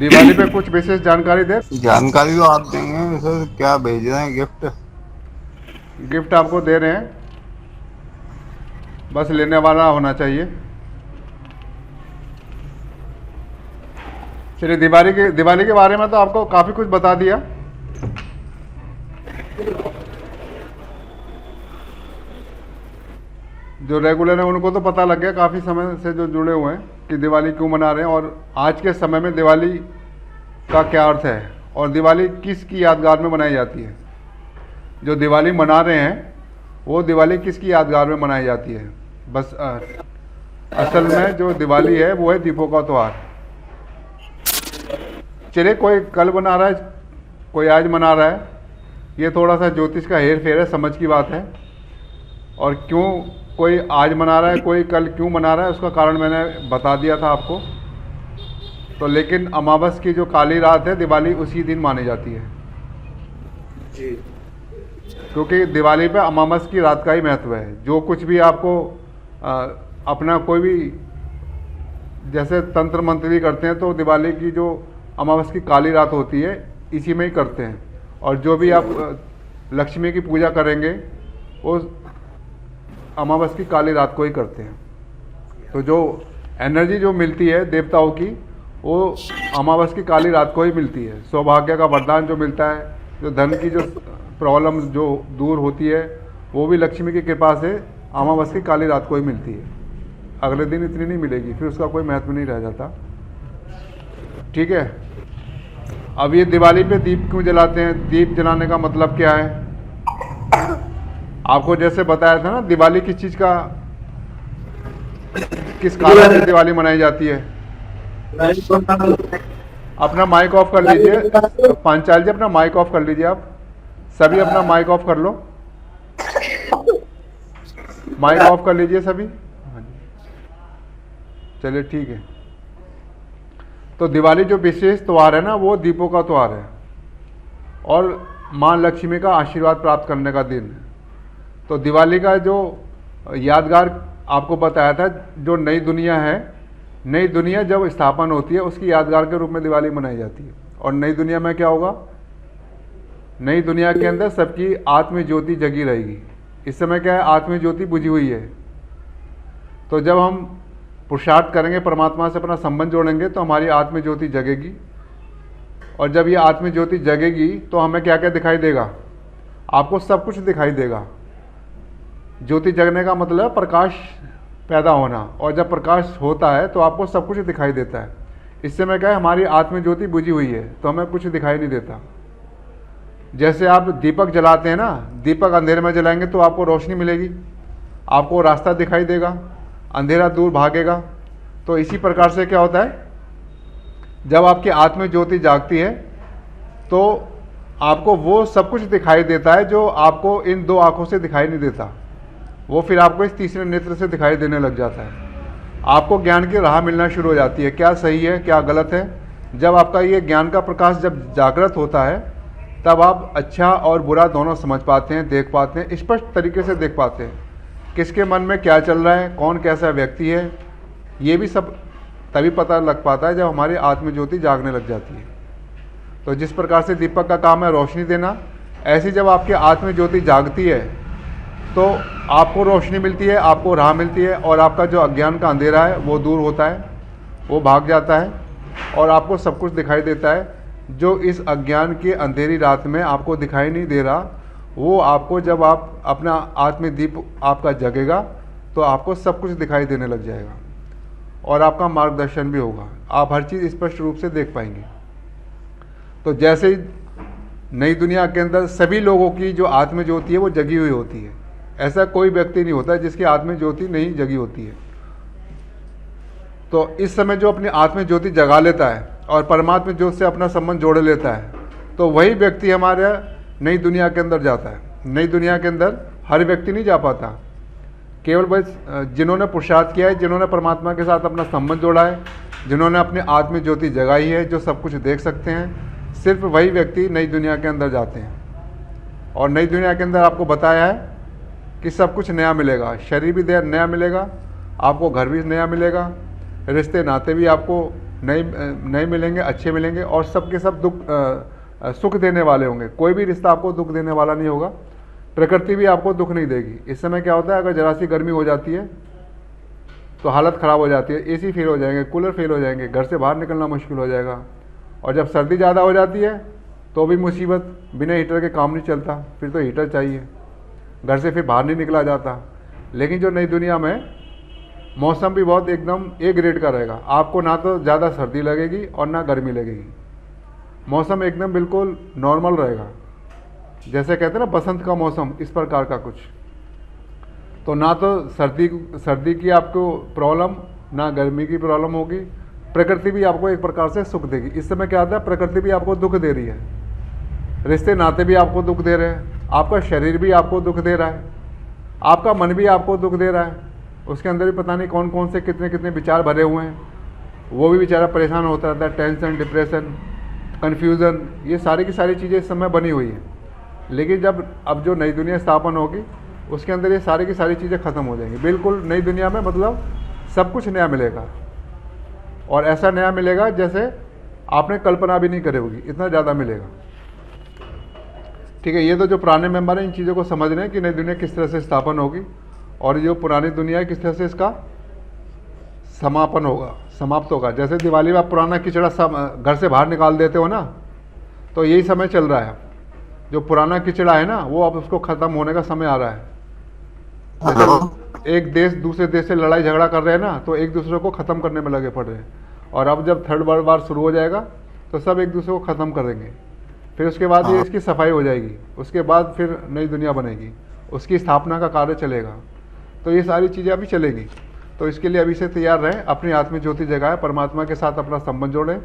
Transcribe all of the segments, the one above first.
दिवाली पे कुछ विशेष जानकारी दे। जानकारी तो आप देंगे, वैसे क्या भेज रहे हैं गिफ्ट? गिफ्ट आपको दे रहे हैं, बस लेने वाला होना चाहिए। चलिए, दिवाली के बारे में तो आपको काफ़ी कुछ बता दिया। जो रेगुलर है उनको तो पता लग गया, काफ़ी समय से जो जुड़े हुए हैं, कि दिवाली क्यों मना रहे हैं और आज के समय में दिवाली का क्या अर्थ है और दिवाली किसकी यादगार में मनाई जाती है। जो दिवाली मना रहे हैं वो दिवाली किसकी यादगार में मनाई जाती है। बस असल में जो दिवाली है वो है दीपों का त्यौहार। चलिए, कोई कल मना रहा है, कोई आज मना रहा है, ये थोड़ा सा ज्योतिष का हेर फेर है, समझ की बात है। और क्यों कोई आज मना रहा है, कोई कल क्यों मना रहा है, उसका कारण मैंने बता दिया था आपको। तो लेकिन अमावस की जो काली रात है, दिवाली उसी दिन मानी जाती है जी। क्योंकि दिवाली पे अमावस की रात का ही महत्व है। जो कुछ भी आपको अपना कोई भी जैसे तंत्र मंत्र भी करते हैं तो दिवाली की जो अमावस की काली रात होती है इसी में ही करते हैं। और जो भी आप लक्ष्मी की पूजा करेंगे वो अमावस की काली रात को ही करते हैं। तो जो एनर्जी जो मिलती है देवताओं की, वो अमावस की काली रात को ही मिलती है। सौभाग्य का वरदान जो मिलता है, जो धन की जो प्रॉब्लम जो दूर होती है, वो भी लक्ष्मी की कृपा से अमावस की काली रात को ही मिलती है। अगले दिन इतनी नहीं मिलेगी, फिर उसका कोई महत्व नहीं रह जाता। ठीक है। अब ये दिवाली पे दीप क्यों जलाते हैं, दीप जलाने का मतलब क्या है? आपको जैसे बताया था ना, दिवाली किस चीज़ का, किस कारण से दिवाली मनाई जाती है। अपना माइक ऑफ कर लीजिए पांचाल जी, अपना माइक ऑफ कर लीजिए। आप सभी अपना माइक ऑफ कर लो, माइक ऑफ कर लीजिए सभी। हाँ जी, चलिए ठीक है। तो दिवाली जो विशेष त्यौहार है ना, वो दीपों का त्यौहार है और माँ लक्ष्मी का आशीर्वाद प्राप्त करने का दिन है। तो दिवाली का जो यादगार आपको बताया था, जो नई दुनिया है, नई दुनिया जब स्थापन होती है उसकी यादगार के रूप में दिवाली मनाई जाती है। और नई दुनिया में क्या होगा? नई दुनिया के अंदर सबकी आत्म ज्योति जगी रहेगी। इस समय क्या है, आत्म ज्योति बुझी हुई है। तो जब हम पुरुषार्थ करेंगे, परमात्मा से अपना संबंध जोड़ेंगे, तो हमारी आत्म ज्योति जगेगी। और जब ये आत्म ज्योति जगेगी तो हमें क्या क्या दिखाई देगा? आपको सब कुछ दिखाई देगा। ज्योति जगने का मतलब है प्रकाश पैदा होना, और जब प्रकाश होता है तो आपको सब कुछ दिखाई देता है। इस समय क्या है, हमारी आत्म ज्योति बुझी हुई है तो हमें कुछ दिखाई नहीं देता। जैसे आप दीपक जलाते हैं ना, दीपक अंधेरे में जलाएंगे तो आपको रोशनी मिलेगी, आपको रास्ता दिखाई देगा, अंधेरा दूर भागेगा। तो इसी प्रकार से क्या होता है, जब आपकी आत्म ज्योति जागती है तो आपको वो सब कुछ दिखाई देता है जो आपको इन दो आंखों से दिखाई नहीं देता। वो फिर आपको इस तीसरे नेत्र से दिखाई देने लग जाता है। आपको ज्ञान की राह मिलना शुरू हो जाती है, क्या सही है क्या गलत है। जब आपका ये ज्ञान का प्रकाश जब जागृत होता है, तब आप अच्छा और बुरा दोनों समझ पाते हैं, देख पाते हैं, स्पष्ट तरीके से देख पाते हैं किसके मन में क्या चल रहा है, कौन कैसा व्यक्ति है। ये भी सब तभी पता लग पाता है जब हमारी आत्मज्योति जागने लग जाती है। तो जिस प्रकार से दीपक का काम है रोशनी देना, ऐसी जब आपकी आत्मज्योति जागती है तो आपको रोशनी मिलती है, आपको राह मिलती है, और आपका जो अज्ञान का अंधेरा है वो दूर होता है, वो भाग जाता है, और आपको सब कुछ दिखाई देता है। जो इस अज्ञान की अंधेरी रात में आपको दिखाई नहीं दे रहा, वो आपको जब आप अपना आत्मदीप आपका जगेगा तो आपको सब कुछ दिखाई देने लग जाएगा और आपका मार्गदर्शन भी होगा। आप हर चीज़ स्पष्ट रूप से देख पाएंगे। तो जैसे ही नई दुनिया के अंदर सभी लोगों की जो आत्म ज्योति है वो जगी हुई होती है। ऐसा कोई व्यक्ति नहीं होता जिसकी आत्म ज्योति नहीं जगी होती है। तो इस समय जो अपनी आत्म ज्योति जगा लेता है और परमात्मा ज्योति से अपना संबंध जोड़ लेता है, तो वही व्यक्ति हमारे नई दुनिया के अंदर जाता है। नई दुनिया के अंदर हर व्यक्ति नहीं जा पाता, केवल बस जिन्होंने पुरुषार्थ किया है, जिन्होंने परमात्मा के साथ अपना संबंध जोड़ा है, जिन्होंने अपनी आत्म ज्योति जगाई है, जो सब कुछ देख सकते हैं, सिर्फ वही व्यक्ति नई दुनिया के अंदर जाते हैं। और नई दुनिया के अंदर आपको बताया है कि सब कुछ नया मिलेगा, शरीर भी नया मिलेगा, आपको घर भी नया मिलेगा, रिश्ते नाते भी आपको नहीं मिलेंगे, अच्छे मिलेंगे और सबके सब सुख देने वाले होंगे। कोई भी रिश्ता आपको दुख देने वाला नहीं होगा। प्रकृति भी आपको दुख नहीं देगी। इस समय क्या होता है, अगर जरा सी गर्मी हो जाती है तो हालत ख़राब हो जाती है, एसी फेल हो जाएंगे, कूलर फेल हो जाएंगे, घर से बाहर निकलना मुश्किल हो जाएगा। और जब सर्दी ज़्यादा हो जाती है तो भी मुसीबत, बिना हीटर के काम नहीं चलता, फिर तो हीटर चाहिए, घर से फिर बाहर नहीं निकला जाता। लेकिन जो नई दुनिया में मौसम भी बहुत एकदम एक ग्रेड का रहेगा। आपको ना तो ज़्यादा सर्दी लगेगी और ना गर्मी लगेगी। मौसम एकदम बिल्कुल नॉर्मल रहेगा, जैसे कहते हैं ना बसंत का मौसम, इस प्रकार का कुछ। तो ना तो सर्दी की आपको प्रॉब्लम, ना गर्मी की प्रॉब्लम होगी। प्रकृति भी आपको एक प्रकार से सुख देगी। इस समय क्या होता है, प्रकृति भी आपको दुख दे रही है, रिश्ते नाते भी आपको दुख दे रहे हैं, आपका शरीर भी आपको दुख दे रहा है, आपका मन भी आपको दुख दे रहा है। उसके अंदर भी पता नहीं कौन कौन से कितने कितने विचार भरे हुए हैं, वो भी बेचारा परेशान होता रहता है। टेंशन, डिप्रेशन, कन्फ्यूज़न, ये सारी की सारी चीज़ें इस समय बनी हुई हैं। लेकिन जब अब जो नई दुनिया स्थापन होगी उसके अंदर ये सारी की सारी चीज़ें ख़त्म हो जाएंगी। बिल्कुल नई दुनिया में मतलब सब कुछ नया मिलेगा, और ऐसा नया मिलेगा जैसे आपने कल्पना भी नहीं करी होगी, इतना ज़्यादा मिलेगा। ठीक है, ये तो जो पुराने मेंबर हैं इन चीज़ों को समझ रहे हैं कि नई दुनिया किस तरह से स्थापन होगी, और जो पुरानी दुनिया है किस तरह से इसका समापन होगा, समाप्त होगा। जैसे दिवाली में आप पुराना किचड़ा सब घर से बाहर निकाल देते हो ना, तो यही समय चल रहा है। जो पुराना किचड़ा है ना, वो अब उसको ख़त्म होने का समय आ रहा है। जैसे एक देश दूसरे देश से लड़ाई झगड़ा कर रहे हैं ना, तो एक दूसरे को ख़त्म करने में लगे पड़ रहे हैं। और अब जब थर्ड वर्ल्ड वार शुरू हो जाएगा तो सब एक दूसरे को ख़त्म कर देंगे। फिर उसके बाद ये इसकी सफाई हो जाएगी, उसके बाद फिर नई दुनिया बनेगी, उसकी स्थापना का कार्य चलेगा। तो ये सारी चीज़ें अभी चलेगी। तो इसके लिए अभी से तैयार रहें, अपनी आत्मिक ज्योति जगाएं, परमात्मा के साथ अपना संबंध जोड़ें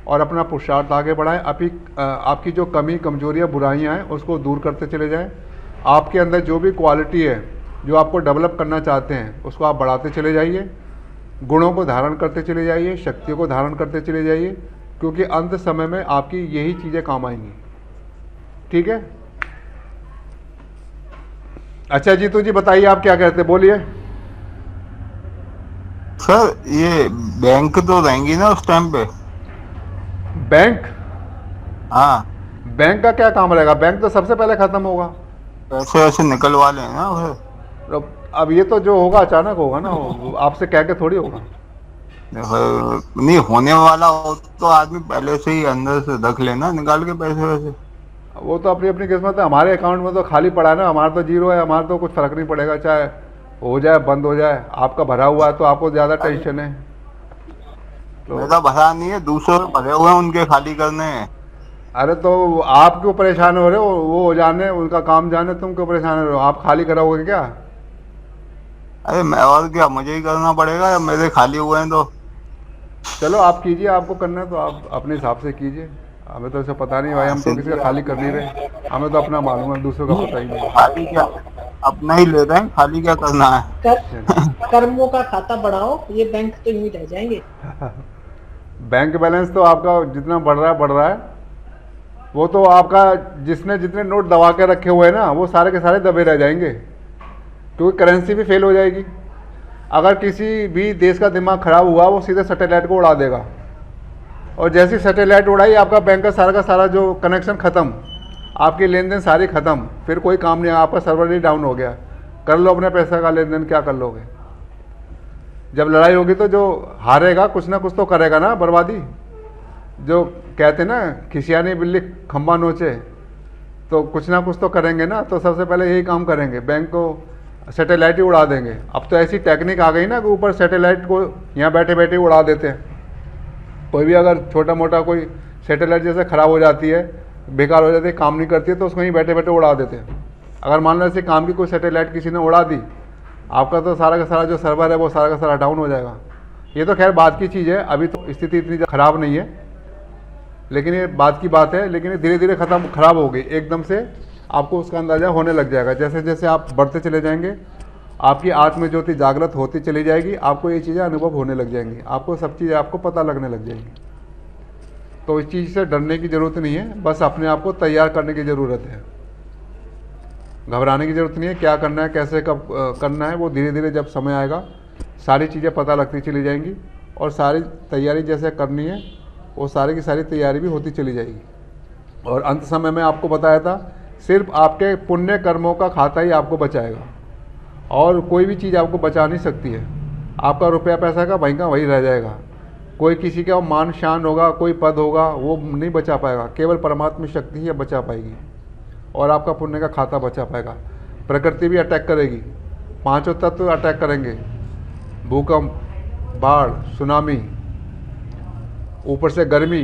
और अपना पुरुषार्थ आगे बढ़ाएं। आपकी जो कमी, कमजोरियाँ, बुराइयाँ हैं उसको दूर करते चले जाएं। आपके अंदर जो भी क्वालिटी है जो आपको डेवलप करना चाहते हैं उसको आप बढ़ाते चले जाइए, गुणों को धारण करते चले जाइए, शक्तियों को धारण करते चले जाइए, क्योंकि अंत समय में आपकी यही चीज़ें काम आएंगी। ठीक है, अच्छा जीतू जी बताइए आप क्या कहते हैं, बोलिए। सर ये बैंक तो रहेंगी ना उस टाइम पे? बैंक? हाँ, बैंक का क्या काम रहेगा, बैंक तो सबसे पहले खत्म होगा। पैसे वैसे निकलवा लेना फिर। अब ये तो जो होगा अचानक होगा ना, आपसे कह के थोड़ी होगा। नहीं होने वाला हो तो आदमी पहले से ही अंदर से रख लेना निकाल के पैसे वैसे। वो तो अपनी अपनी किस्मत है। हमारे अकाउंट में तो खाली पड़ा है ना, हमारा तो जीरो है, हमारा तो कुछ फर्क नहीं पड़ेगा, चाहे हो जाए बंद हो जाए। आपका भरा हुआ है तो आपको ज़्यादा टेंशन है। तो मेरा भरा नहीं है, दूसरे भरे हुए हैं, उनके खाली करने हैं। अरे तो आप क्यों परेशान हो रहे हो, वो हो जाने, उनका काम जाने, तुम क्यों परेशान हो रहे हो? आप खाली कराओगे क्या? अरे मैं और क्या, मुझे ही करना पड़ेगा या मेरे खाली हुए हैं तो? चलो आप कीजिए, आपको करना है तो आप अपने हिसाब से कीजिए, हमें तो ऐसा पता नहीं भाई, हम तो किसी का खाली कर नहीं रहे, हमें तो अपना मालूम है, दूसरों का पता ही नहीं। खाली क्या, अपना ही ले रहे हैं, खाली क्या करना है? कर्मों का खाता बढ़ाओ, ये बैंक तो यूं ही रह जाएंगे। बैंक बैलेंस तो आपका जितना बढ़ रहा है, वो तो आपका जिसने जितने नोट दबा के रखे हुए हैं ना, वो सारे के सारे दबे रह जाएंगे, क्योंकि करेंसी भी फेल हो जाएगी। अगर किसी भी देश का दिमाग खराब हुआ, वो सीधे सैटेलाइट को उड़ा देगा, और जैसी सैटेलाइट उड़ाई आपका बैंक का सारा जो कनेक्शन ख़त्म, आपकी लेन देन सारी ख़त्म, फिर कोई काम नहीं, आपका सर्वर ही डाउन हो गया। कर लो अपने पैसे का लेन देन, क्या कर लोगे? जब लड़ाई होगी तो जो हारेगा कुछ ना कुछ तो करेगा ना, बर्बादी। जो कहते ना, खिसियानी बिल्ली खम्बा नोचे, तो कुछ ना कुछ तो करेंगे ना। तो सबसे पहले यही काम करेंगे, बैंक को सैटेलाइट ही उड़ा देंगे। अब तो ऐसी टेक्निक आ गई ना कि ऊपर सैटेलाइट को यहाँ बैठे बैठे उड़ा देते हैं। कोई भी अगर छोटा मोटा कोई सैटेलाइट जैसे ख़राब हो जाती है, बेकार हो जाती है, काम नहीं करती है, तो उसको यहीं बैठे बैठे उड़ा देते हैं। अगर मान लो ऐसे काम की कोई सैटेलाइट किसी ने उड़ा दी, आपका तो सारा का सारा जो सर्वर है वो सारा का सारा डाउन हो जाएगा। ये तो खैर बात की चीज़ है, अभी तो स्थिति इतनी ख़राब नहीं है, लेकिन ये बात की बात है। लेकिन ये धीरे धीरे ख़राब हो गई, एकदम से आपको उसका अंदाज़ा होने लग जाएगा। जैसे जैसे आप बढ़ते चले जाएंगे, आपकी आत्म ज्योति जागृत होती चली जाएगी, आपको ये चीज़ें अनुभव होने लग जाएंगी, आपको सब चीज़ें आपको पता लगने लग जाएंगी। तो इस चीज़ से डरने की ज़रूरत नहीं है, बस अपने आप को तैयार करने की ज़रूरत है। घबराने की ज़रूरत नहीं है। क्या करना है, कैसे कब करना है, वो धीरे धीरे जब समय आएगा सारी चीज़ें पता लगती चली जाएंगी, और सारी तैयारी जैसे करनी है वो सारी की सारी तैयारी भी होती चली जाएगी। और अंत समय में आपको बताया था सिर्फ आपके पुण्य कर्मों का खाता ही आपको बचाएगा, और कोई भी चीज़ आपको बचा नहीं सकती है। आपका रुपया पैसा का वहीं का वहीं रह जाएगा। कोई किसी का मान शान होगा, कोई पद होगा, वो नहीं बचा पाएगा। केवल परमात्मा शक्ति ही बचा पाएगी और आपका पुण्य का खाता बचा पाएगा। प्रकृति भी अटैक करेगी, पांचों तत्व अटैक करेंगे, भूकंप, बाढ़, सुनामी, ऊपर से गर्मी,